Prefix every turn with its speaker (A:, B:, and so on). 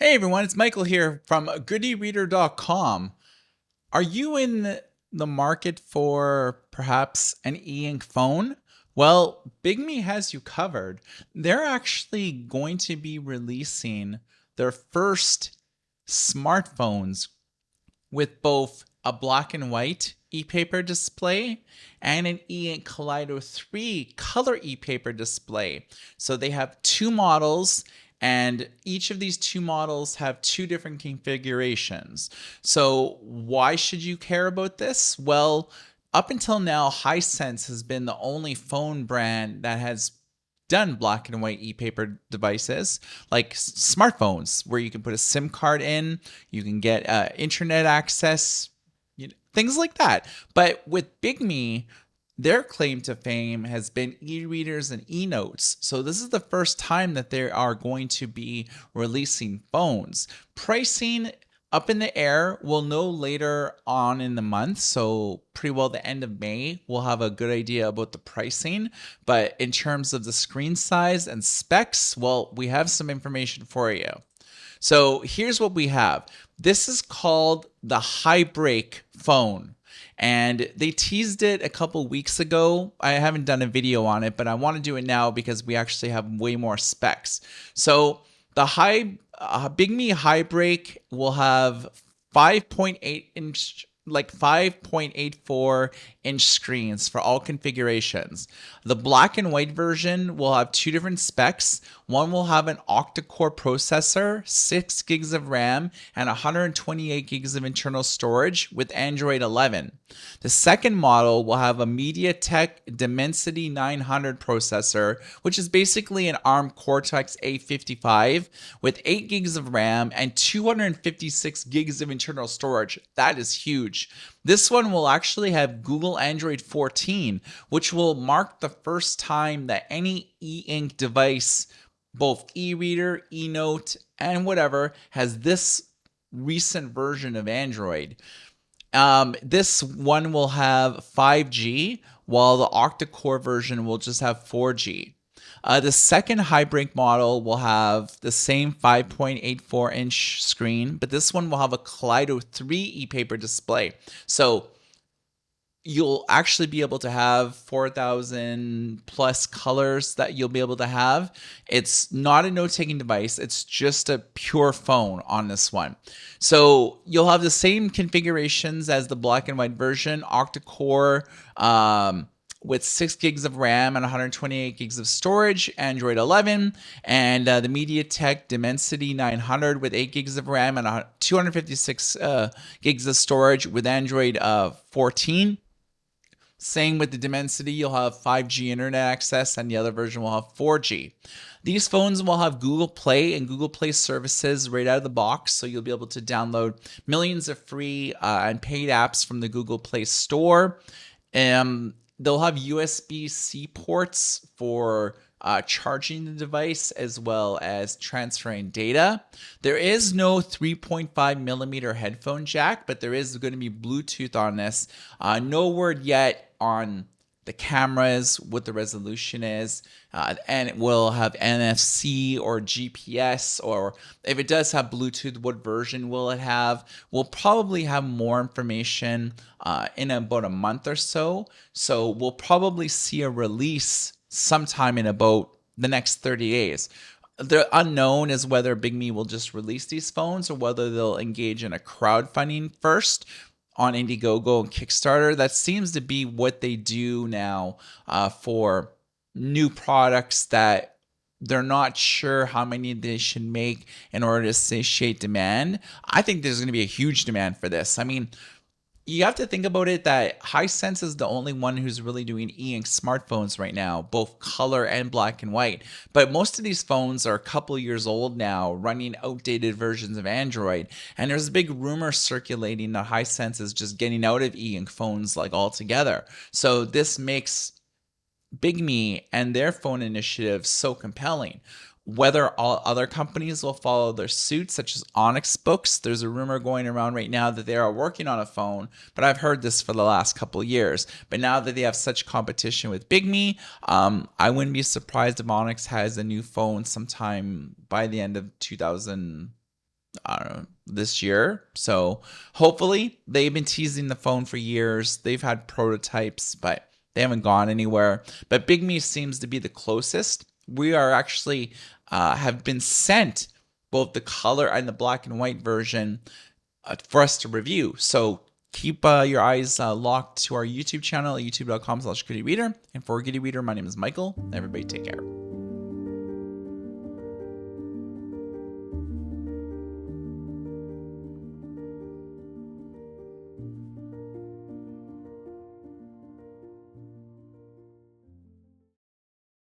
A: Hey everyone, it's Michael here from goodereader.com. Are you in the market for perhaps an e-ink phone? Well, Bigme has you covered. They're actually going to be releasing their first smartphones with both a black and white e-paper display and an e-ink Kaleido 3 color e-paper display. So they have two models, and each of these two models have two different configurations. So why should you care about this? Well, up until now, Hisense has been the only phone brand that has done black and white e-paper devices like smartphones where you can put a SIM card in, you can get internet access, things like that. But with Bigme, their claim to fame has been e-readers and e-notes. So this is the first time that they are going to be releasing phones. Pricing up in the air. We'll know later on in the month. So pretty well the end of May, we'll have a good idea about the pricing. But in terms of the screen size and specs, well, we have some information for you. So here's what we have. This is called the HiBreak phone. And they teased it a couple weeks ago. I haven't done a video on it, but I want to do it now because we actually have way more specs. So the Bigme HiBreak will have 5.8 inch, like 5.84 inch screens for all configurations. The black and white version will have two different specs. One will have an octa-core processor, 6 gigs of RAM, and 128 gigs of internal storage with Android 11. The second model will have a MediaTek Dimensity 900 processor, which is basically an ARM Cortex A55 with 8 gigs of RAM and 256 gigs of internal storage. That is huge. This one will actually have Google Android 14, which will mark the first time that any e-ink device, both e-reader, e-note, and whatever, has this recent version of Android. This one will have 5G, while the octa-core version will just have 4G. The second HiBreak model will have the same 5.84 inch screen, but this one will have a Kaleido 3 e-paper display. So you'll actually be able to have 4,000 plus colors that you'll be able to have. It's not a note-taking device. It's just a pure phone on this one. So you'll have the same configurations as the black and white version, octa-core, with 6 gigs of RAM and 128 gigs of storage, Android 11, and the MediaTek Dimensity 900 with 8 gigs of RAM and 256 gigs of storage with Android 14. Same with the Dimensity, you'll have 5G internet access, and the other version will have 4G. These phones will have Google Play and Google Play services right out of the box, so you'll be able to download millions of free and paid apps from the Google Play Store. They'll have USB-C ports for charging the device as well as transferring data. There is no 3.5 millimeter headphone jack, but there is going to be Bluetooth on this. No word yet on the cameras, what the resolution is, and it will have NFC or GPS, or if it does have Bluetooth, what version will it have? We'll probably have more information in about a month or so. So we'll probably see a release sometime in about the next 30 days. The unknown is whether Bigme will just release these phones or whether they'll engage in a crowdfunding first on Indiegogo and Kickstarter. That seems to be what they do now for new products that they're not sure how many they should make in order to satiate demand. I think there's going to be a huge demand for this. I mean, you have to think about it that Hisense is the only one who's really doing e-ink smartphones right now, both color and black and white. But most of these phones are a couple years old now, running outdated versions of Android. And there's a big rumor circulating that Hisense is just getting out of e-ink phones like altogether. So this makes Bigme and their phone initiative so compelling. Whether all other companies will follow their suit, such as Onyx Books, there's a rumor going around right now that they are working on a phone, but I've heard this for the last couple of years. But now that they have such competition with Bigme, I wouldn't be surprised if Onyx has a new phone sometime by the end of 2000. I don't know, this year. So hopefully, they've been teasing the phone for years. They've had prototypes, but they haven't gone anywhere. But Bigme seems to be the closest. We are actually have been sent both the color and the black and white version for us to review. So keep your eyes locked to our YouTube channel at youtube.com/GoodieReader. And for Goodie Reader, my name is Michael. Everybody take care.